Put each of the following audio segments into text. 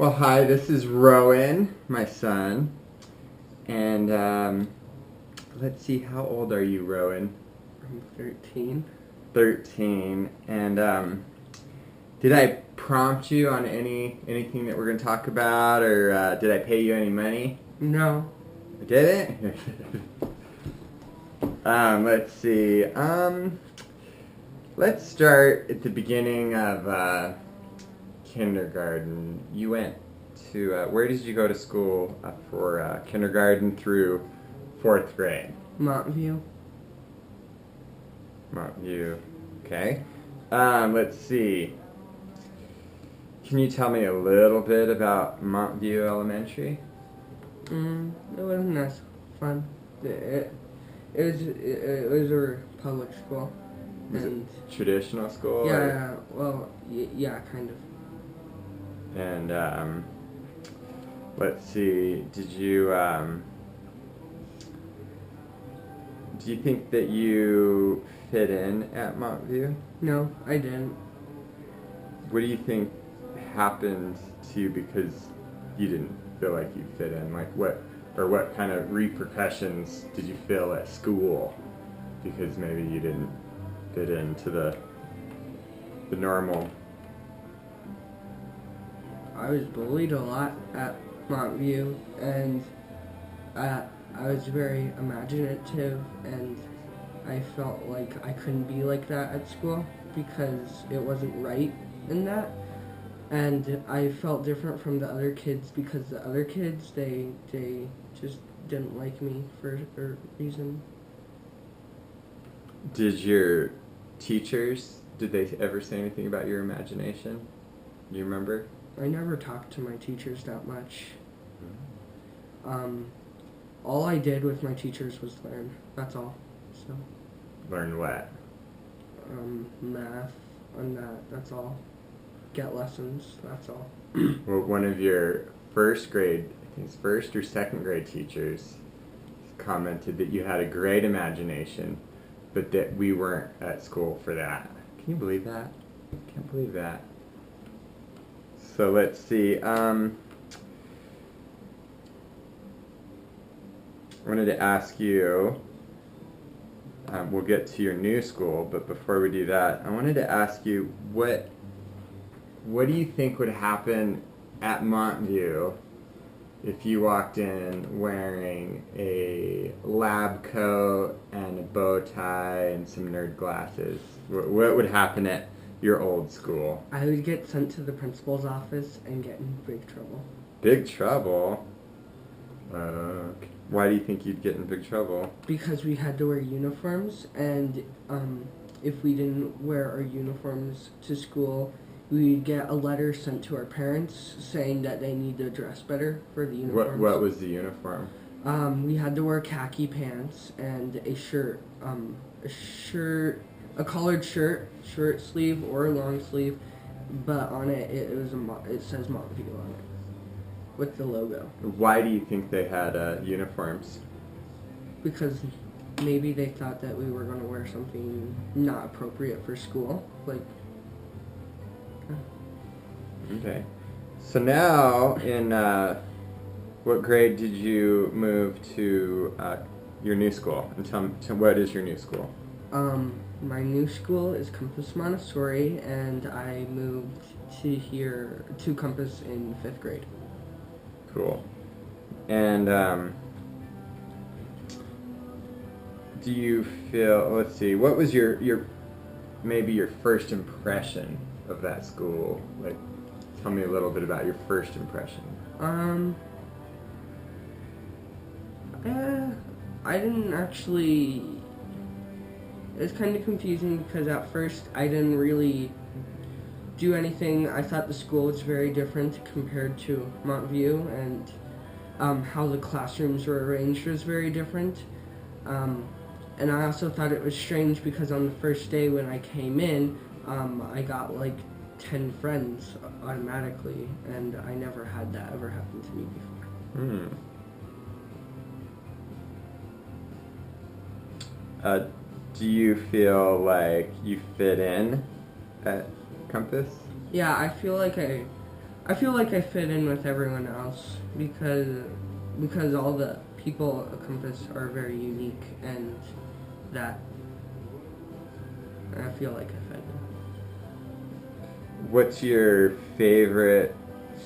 Well, hi, this is Rowan, my son, and let's see, how old are you, Rowan? I'm 13. 13, and did I prompt you on anything that we're going to talk about, or did I pay you any money? No. I didn't? Let's see, let's start at the beginning of kindergarten. You went to, where did you go to school for kindergarten through 4th grade? Montview. Montview. Okay. Let's see. Can you tell me a little bit about Montview Elementary? It wasn't as fun. It was a public school. Was it traditional school? Yeah, yeah, kind of. And let's see. Do you think that you fit in at Montview? No, I didn't. What do you think happened to you because you didn't feel like you fit in? Like what kind of repercussions did you feel at school because maybe you didn't fit into the normal? I was bullied a lot at Montview, and I was very imaginative, and I felt like I couldn't be like that at school because it wasn't right in that. And I felt different from the other kids because the other kids, they just didn't like me for a reason. Did your teachers, did they ever say anything about your imagination? Do you remember? I never talked to my teachers that much. All I did with my teachers was learn. That's all. So. Learn what? Math and that's all. Get lessons, that's all. Well, one of your first grade, I think it's first or second grade teachers commented that you had a great imagination, but that we weren't at school for that. Can you believe that? Can't believe that. So let's see. I wanted to ask you, we'll get to your new school, but before we do that, I wanted to ask you, what do you think would happen at Montview if you walked in wearing a lab coat and a bow tie and some nerd glasses? What would happen at your old school? I would get sent to the principal's office and get in big trouble. Big trouble? Why do you think you'd get in big trouble? Because we had to wear uniforms, and if we didn't wear our uniforms to school, we'd get a letter sent to our parents saying that they need to dress better for the uniforms. What was the uniform? We had to wear khaki pants and a shirt, a collared shirt, short sleeve or a long sleeve, but on it it says Montview on it with the logo. Why do you think they had uniforms? Because maybe they thought that we were going to wear something not appropriate for school, like. Okay. So now, in what grade did you move to your new school? And tell me, what is your new school? My new school is Compass Montessori, and I moved to Compass in 5th grade. Cool. And do you feel? Let's see. What was your maybe your first impression of that school? Like, tell me a little bit about your first impression. I didn't actually. It was kind of confusing because at first I didn't really do anything. I thought the school was very different compared to Montview, and how the classrooms were arranged was very different. And I also thought it was strange because on the first day when I came in, I got like 10 friends automatically, and I never had that ever happen to me before. Do you feel like you fit in at Compass? Yeah, I feel like I feel like I fit in with everyone else because all the people at Compass are very unique, and that I feel like I fit in. What's your favorite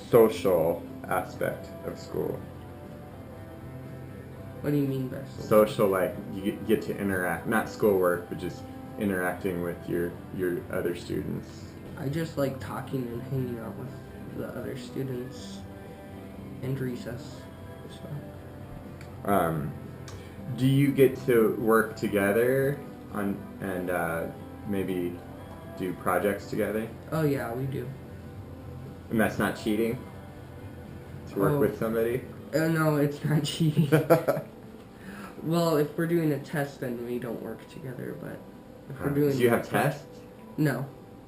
social aspect of school? What do you mean by Social, like you get to interact, not schoolwork, but just interacting with your other students. I just like talking and hanging out with the other students in recess. So. Do you get to work together on and maybe do projects together? Oh yeah, we do. And that's not cheating? To work with somebody? No, it's not cheating. Well, if we're doing a test, then we don't work together, but if we're doing... Do you have tests? No,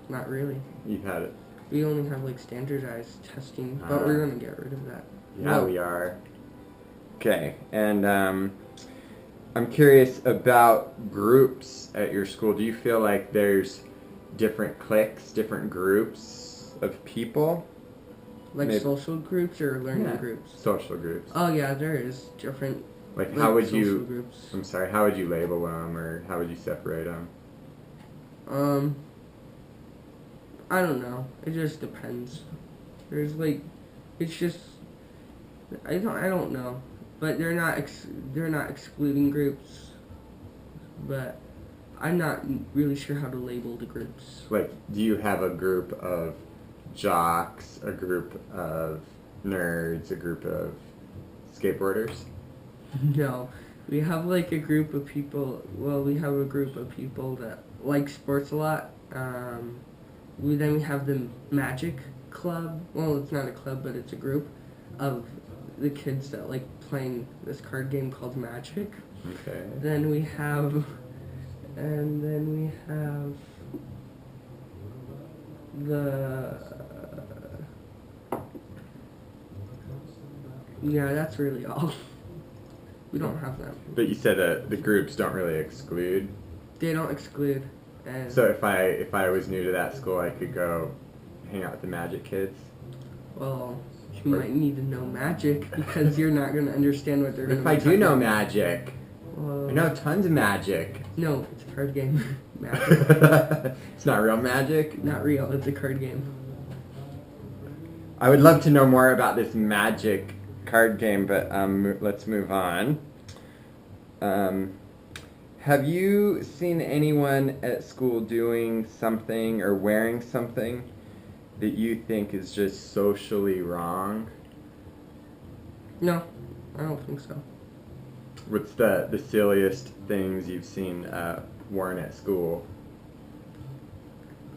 not really. You've had it. We only have like standardized testing, but we're going to get rid of that. Yeah, we are. Okay, and I'm curious about groups at your school. Do you feel like there's different cliques, different groups of people? Like social groups or learning groups? Social groups. Oh yeah, there is different. Like how would you? Groups. I'm sorry. How would you label them, or how would you separate them? I don't know. It just depends. There's like, it's just, I don't know, but they're not excluding groups, but I'm not really sure how to label the groups. Like, do you have a group of jocks, a group of nerds, a group of skateboarders? No, we have like a group of people. Well, we have a group of people that like sports a lot. Then we have the Magic Club. Well, it's not a club, but it's a group of the kids that like playing this card game called Magic. Okay. Then we have the yeah, that's really all. We don't have that. But you said the groups don't really exclude. They don't exclude. And So if I was new to that school, I could go hang out with the Magic kids. well, you might need to know Magic because you're not going to understand what they're going to. If I do know Magic, well, I know tons of Magic. No, it's a card game. Magic. It's not real Magic. Not real. It's a card game. I would love to know more about this Magic card game, but let's move on. Have you seen anyone at school doing something or wearing something that you think is just socially wrong? No, I don't think so. What's the silliest things you've seen worn at school?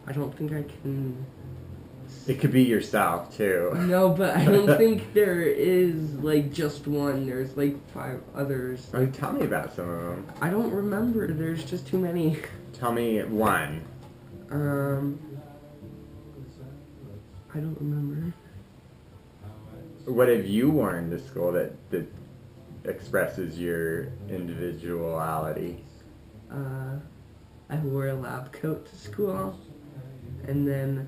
I don't think I can... It could be yourself, too. No, but I don't think there is, like, just one. There's, like, 5 others. Oh, tell me about some of them. I don't remember. There's just too many. Tell me one. I don't remember. What have you worn to school that expresses your individuality? I wore a lab coat to school, and then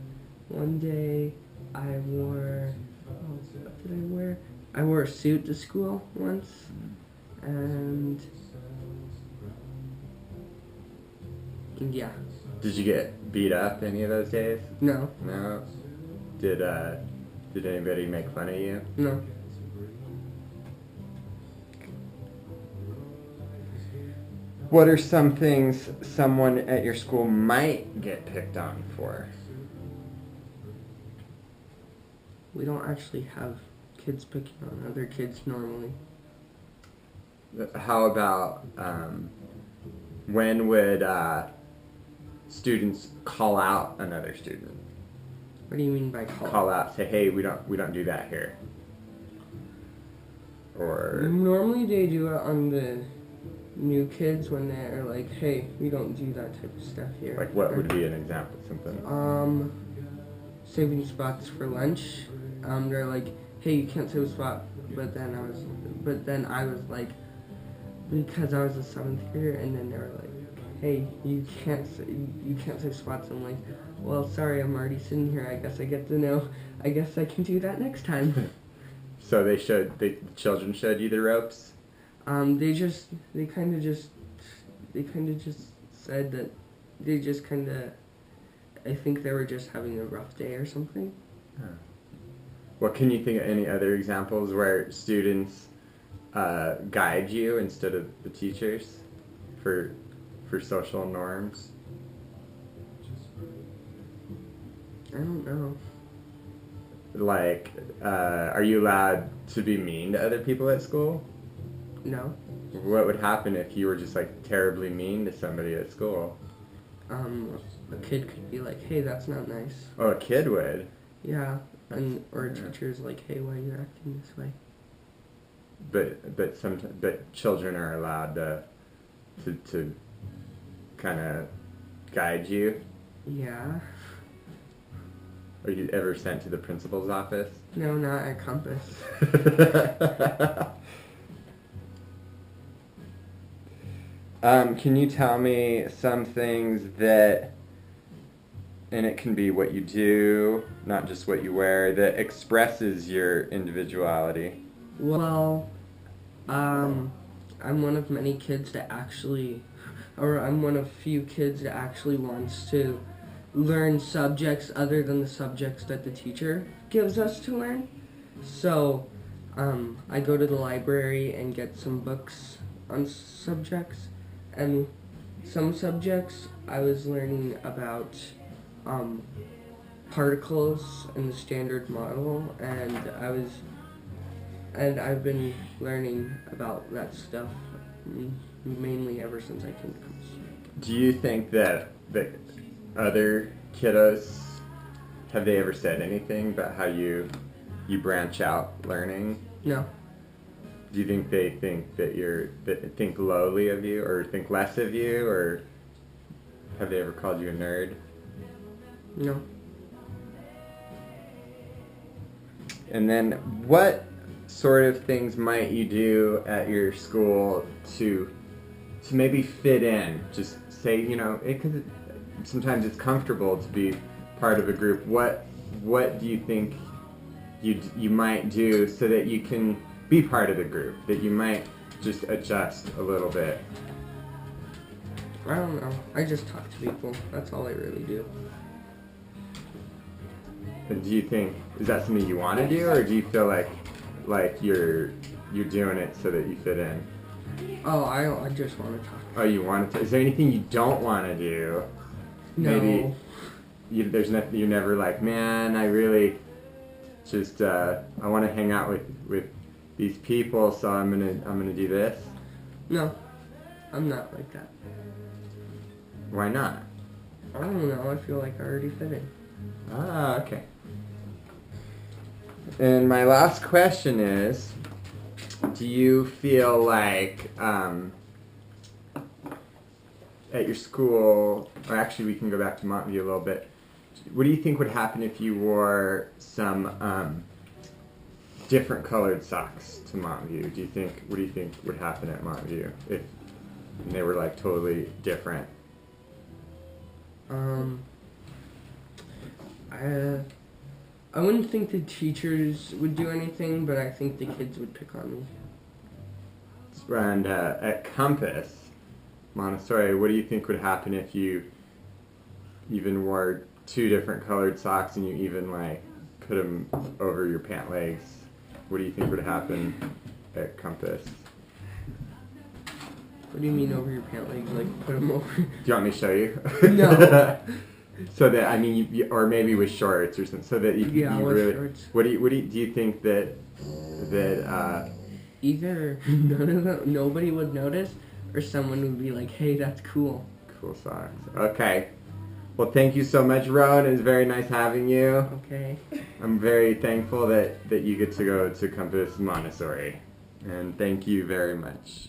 one day I wore, what did I wear? I wore a suit to school once, and yeah. Did you get beat up any of those days? No. No? Did anybody make fun of you? No. What are some things someone at your school might get picked on for? We don't actually have kids picking on other kids normally. How about when would students call out another student? What do you mean by call? Call out, say, hey, we don't do that here. Or normally they do it on the new kids when they're like, hey, we don't do that type of stuff here. like what would be an example? Something. Saving spots for lunch. They're like, hey, you can't save a spot. But then I was like, because I was a 7th grader, and then they were like, hey, you can't save spots. I'm like, well, sorry, I'm already sitting here. I guess I get to know. I guess I can do that next time. So the children showed you the ropes? They kind of just said that they just kind of, I think they were just having a rough day or something. Huh. What can you think of any other examples where students guide you instead of the teachers for social norms? I don't know. Like, are you allowed to be mean to other people at school? No. What would happen if you were just like terribly mean to somebody at school? A kid could be like, "Hey, that's not nice." Oh, a kid would. Yeah, or a teacher's like, "Hey, why are you acting this way?" But children are allowed to kind of guide you. Yeah. Are you ever sent to the principal's office? No, not at Compass. Can you tell me some things that, and it can be what you do, not just what you wear, that expresses your individuality? Well, I'm one of many kids that actually, or I'm one of few kids that actually wants to learn subjects other than the subjects that the teacher gives us to learn. So, I go to the library and get some books on subjects, and some subjects I was learning about particles and the Standard Model, and I've been learning about that stuff mainly ever since I came to Compass. Do you think that other kiddos, have they ever said anything about how you branch out learning? No. Do you think they think that think lowly of you or think less of you, or have they ever called you a nerd? No. And then what sort of things might you do at your school to maybe fit in? Just say, because sometimes it's comfortable to be part of a group. What do you think you might do so that you can be part of the group, that you might just adjust a little bit? I don't know. I just talk to people. That's all I really do. And do you think, is that something you want to do, or do you feel like you're doing it so that you fit in? Oh, I just want to talk. Oh, you want to? Is there anything you don't want to do? No. Maybe there's nothing. You're never like, man, I really just I want to hang out with these people, so I'm gonna do this. No, I'm not like that. Why not? I don't know. I feel like I already fit in. Ah, okay. And my last question is, do you feel like at your school, or actually we can go back to Montview a little bit, what do you think would happen if you wore some different colored socks to Montview? What do you think would happen at Montview if they were like totally different? I wouldn't think the teachers would do anything, but I think the kids would pick on me. And at Compass, Montessori, what do you think would happen if you even wore two different colored socks and you even like put them over your pant legs? What do you think would happen at Compass? What do you mean over your pant legs? Like put them over? Do you want me to show you? No. So that or maybe with shorts or something, so that you with really. Shorts. What do you think that either nobody would notice, or someone would be like, "Hey, that's cool." Cool socks. Okay. Well, thank you so much, Rowan. It was very nice having you. Okay. I'm very thankful that you get to go to Compass Montessori, and thank you very much.